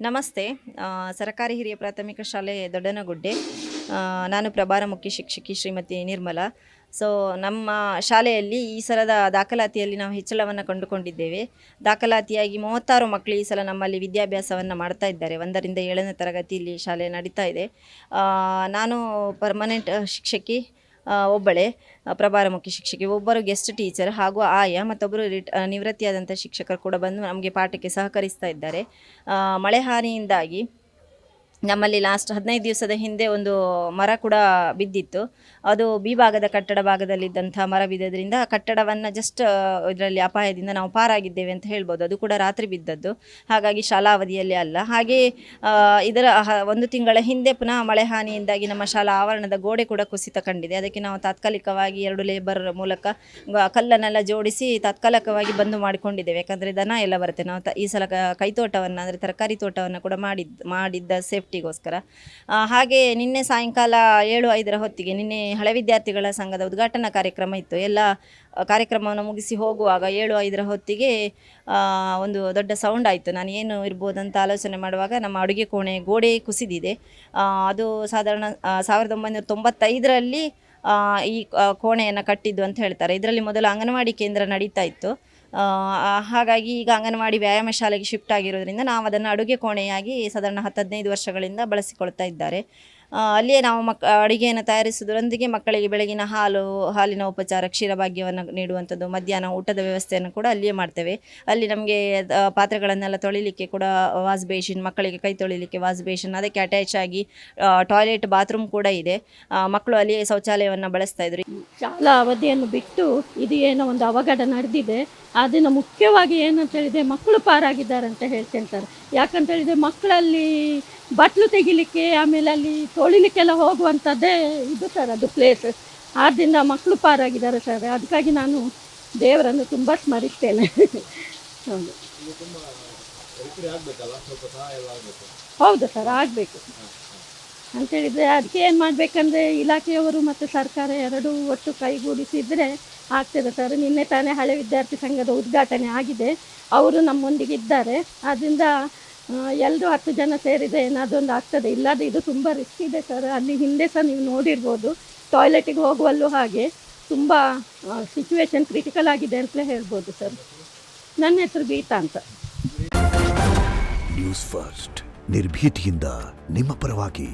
ನಮಸ್ತೆ. ಸರಕಾರಿ ಹಿರಿಯ ಪ್ರಾಥಮಿಕ ಶಾಲೆ ದೊಡ್ಡನಗುಡ್ಡೆ. ನಾನು ಪ್ರಭಾರ ಮುಖ್ಯ ಶಿಕ್ಷಕಿ ಶ್ರೀಮತಿ ನಿರ್ಮಲಾ. ನಮ್ಮ ಶಾಲೆಯಲ್ಲಿ ಈ ಸಲದ ದಾಖಲಾತಿಯಲ್ಲಿ ನಾವು ಹೆಚ್ಚಳವನ್ನು ಕಂಡುಕೊಂಡಿದ್ದೇವೆ. ದಾಖಲಾತಿಯಾಗಿ 36 ಮಕ್ಕಳು ಈ ಸಲ ನಮ್ಮಲ್ಲಿ ವಿದ್ಯಾಭ್ಯಾಸವನ್ನು ಮಾಡ್ತಾ ಇದ್ದಾರೆ. 1ರಿಂದ 7ನೇ ತರಗತಿ ಇಲ್ಲಿ ಶಾಲೆ ನಡೀತಾ ಇದೆ. ನಾನು ಪರ್ಮನೆಂಟ್ ಶಿಕ್ಷಕಿ ಒಬ್ಬಳೇ, ಪ್ರಭಾರ ಮುಖ್ಯ ಶಿಕ್ಷಕಿ, ಒಬ್ಬರು ಗೆಸ್ಟ್ ಟೀಚರ್ ಹಾಗೂ ಆಯಾ, ಮತ್ತೊಬ್ಬರು ನಿವೃತ್ತಿಯಾದಂಥ ಶಿಕ್ಷಕರು ಕೂಡ ಬಂದು ನಮಗೆ ಪಾಠಕ್ಕೆ ಸಹಕರಿಸ್ತಾ ಇದ್ದಾರೆ. ಮಳೆ ಹಾನಿಯಿಂದಾಗಿ ನಮ್ಮಲ್ಲಿ ಲಾಸ್ಟ್ 15 ದಿವಸದ ಹಿಂದೆ ಒಂದು ಮರ ಕೂಡ ಬಿದ್ದಿತ್ತು. ಅದು ಬಿ ಭಾಗದ ಕಟ್ಟಡ ಭಾಗದಲ್ಲಿದ್ದಂಥ ಮರ ಬಿದ್ದದ್ರಿಂದ ಕಟ್ಟಡವನ್ನು ಜಸ್ಟ್ ಇದರಲ್ಲಿ ಅಪಾಯದಿಂದ ನಾವು ಪಾರಾಗಿದ್ದೇವೆ ಅಂತ ಹೇಳ್ಬೋದು. ಅದು ಕೂಡ ರಾತ್ರಿ ಬಿದ್ದದ್ದು, ಹಾಗಾಗಿ ಶಾಲಾ ಅವಧಿಯಲ್ಲಿ ಅಲ್ಲ. ಹಾಗೆ ಇದರ 1 ತಿಂಗಳ ಹಿಂದೆ ಪುನಃ ಮಳೆ ಹಾನಿಯಿಂದಾಗಿ ನಮ್ಮ ಶಾಲಾ ಆವರಣದ ಗೋಡೆ ಕೂಡ ಕುಸಿತ ಕಂಡಿದೆ. ಅದಕ್ಕೆ ನಾವು ತಾತ್ಕಾಲಿಕವಾಗಿ 2 ಲೇಬರ್ ಮೂಲಕ ಕಲ್ಲನ್ನೆಲ್ಲ ಜೋಡಿಸಿ ತಾತ್ಕಾಲಿಕವಾಗಿ ಬಂದು ಮಾಡಿಕೊಂಡಿದ್ದೇವೆ. ಯಾಕಂದರೆ ದನ ಎಲ್ಲ ಬರುತ್ತೆ. ನಾವು ಈ ಸಲ ಕೈತೋಟವನ್ನು ಅಂದರೆ ತರಕಾರಿ ತೋಟವನ್ನು ಕೂಡ ಮಾಡಿದ್ದ ಸೇಫ್ಟಿಗೋಸ್ಕರ. ಹಾಗೆ ನಿನ್ನೆ ಸಾಯಂಕಾಲ 7-5 ಹೊತ್ತಿಗೆ ನಿನ್ನೆ ಹಳೆ ವಿದ್ಯಾರ್ಥಿಗಳ ಸಂಘದ ಉದ್ಘಾಟನಾ ಕಾರ್ಯಕ್ರಮ ಇತ್ತು. ಎಲ್ಲ ಕಾರ್ಯಕ್ರಮವನ್ನು ಮುಗಿಸಿ ಹೋಗುವಾಗ 7-5 ಹೊತ್ತಿಗೆ ಒಂದು ದೊಡ್ಡ ಸೌಂಡ್ ಆಯಿತು. ನಾನು ಏನು ಇರ್ಬೋದಂತ ಆಲೋಚನೆ ಮಾಡುವಾಗ ನಮ್ಮ ಅಡುಗೆ ಕೋಣೆ ಗೋಡೆ ಕುಸಿದಿದೆ. ಅದು ಸಾಧಾರಣ 1995ರಲ್ಲಿ ಈ ಕೋಣೆಯನ್ನು ಕಟ್ಟಿದ್ದು ಅಂತ ಹೇಳ್ತಾರೆ. ಇದರಲ್ಲಿ ಮೊದಲು ಅಂಗನವಾಡಿ ಕೇಂದ್ರ ನಡೀತಾ ಇತ್ತು. ಹಾಗಾಗಿ ಈಗ ಅಂಗನವಾಡಿ ವ್ಯಾಯಾಮ ಶಾಲೆಗೆ ಶಿಫ್ಟ್ ಆಗಿರೋದ್ರಿಂದ ನಾವು ಅದನ್ನು ಅಡುಗೆ ಕೋಣೆಯಾಗಿ ಸಾಧಾರಣ 10-15 ವರ್ಷಗಳಿಂದ ಬಳಸಿಕೊಳ್ತಾ ಇದ್ದಾರೆ. ಅಲ್ಲಿಯೇ ನಾವು ಅಡುಗೆಯನ್ನು ತಯಾರಿಸುವುದರೊಂದಿಗೆ ಮಕ್ಕಳಿಗೆ ಬೆಳಗಿನ ಹಾಲಿನ ಉಪಚಾರ, ಕ್ಷೀರಭಾಗ್ಯವನ್ನು ನೀಡುವಂಥದ್ದು, ಮಧ್ಯಾಹ್ನ ಊಟದ ವ್ಯವಸ್ಥೆಯನ್ನು ಕೂಡ ಅಲ್ಲಿಯೇ ಮಾಡ್ತೇವೆ. ಅಲ್ಲಿ ನಮಗೆ ಪಾತ್ರೆಗಳನ್ನೆಲ್ಲ ತೊಳಿಲಿಕ್ಕೆ ಕೂಡ ವಾಶ್ ಬೇಸಿನ್, ಮಕ್ಕಳಿಗೆ ಕೈ ತೊಳಿಲಿಕ್ಕೆ ವಾಶ್ ಬೇಸಿನ್, ಅದಕ್ಕೆ ಅಟ್ಯಾಚ್ ಆಗಿ ಟಾಯ್ಲೆಟ್, ಬಾತ್ರೂಮ್ ಕೂಡ ಇದೆ. ಮಕ್ಕಳು ಅಲ್ಲಿಯೇ ಶೌಚಾಲಯವನ್ನು ಬಳಸ್ತಾ ಇದ್ರು. ಶಾಲಾ ಅವಧಿಯನ್ನು ಬಿಟ್ಟು ಇದು ಏನೋ ಒಂದು ಅವಘಡ ನಡೆದಿದೆ. ಅದನ್ನು ಮುಖ್ಯವಾಗಿ ಏನಂತ ಹೇಳಿದರೆ ಮಕ್ಕಳು ಪಾರಾಗಿದ್ದಾರೆ ಅಂತ ಹೇಳ್ತಿರ್ತಾರೆ. ಯಾಕಂತ ಹೇಳಿದರೆ ಮಕ್ಕಳಲ್ಲಿ ಬಟ್ಲು ತೆಗಿಲಿಕ್ಕೆ, ಆಮೇಲೆ ಅಲ್ಲಿ ತೊಳಿಲಿಕ್ಕೆಲ್ಲ ಹೋಗುವಂಥದ್ದೇ ಇದು ಸರ್, ಅದು ಪ್ಲೇಸ್. ಆದ್ದರಿಂದ ಮಕ್ಕಳು ಪಾರಾಗಿದ್ದಾರೆ ಸರ್. ಅದಕ್ಕಾಗಿ ನಾನು ದೇವರನ್ನು ತುಂಬ ಸ್ಮರಿಸ್ತೇನೆ. ಹೌದು ಸರ್, ಆಗಬೇಕು ಅಂತೇಳಿದರೆ ಅದಕ್ಕೆ ಏನು ಮಾಡಬೇಕಂದ್ರೆ ಇಲಾಖೆಯವರು ಮತ್ತು ಸರ್ಕಾರ ಎರಡೂ ಒಟ್ಟು ಕೈಗೂಡಿಸಿದರೆ ಆಗ್ತದೆ ಸರ್. ನಿನ್ನೆ ತಾನೇ ಹಳೆ ವಿದ್ಯಾರ್ಥಿ ಸಂಘದ ಉದ್ಘಾಟನೆ ಆಗಿದೆ. ಅವರು ನಮ್ಮೊಂದಿಗೆ ಇದ್ದಾರೆ. ಆದ್ದರಿಂದ ಎಲ್ಲರೂ 10 ಜನ ಸೇರಿದರೆ ಏನಾದೊಂದು ಆಗ್ತದೆ. ಇಲ್ಲದೆ ಇದು ತುಂಬ ರಿಸ್ಕ್ ಇದೆ ಸರ್. ಅಲ್ಲಿ ಹಿಂದೆ ಸಹ ನೀವು ನೋಡಿರ್ಬೋದು, ಟಾಯ್ಲೆಟಿಗೆ ಹೋಗುವಲ್ಲೂ ಹಾಗೆ ತುಂಬ ಸಿಚುವೇಶನ್ ಕ್ರಿಟಿಕಲ್ ಆಗಿದೆ ಅಂತಲೇ ಹೇಳ್ಬೋದು ಸರ್. ನನ್ನ ಹೆಸರು ಗೀತಾ ಅಂತ. ನ್ಯೂಸ್ ಫಸ್ಟ್, ನಿರ್ಭೀತಿಯಿಂದ ನಿಮ್ಮ ಪರವಾಗಿ.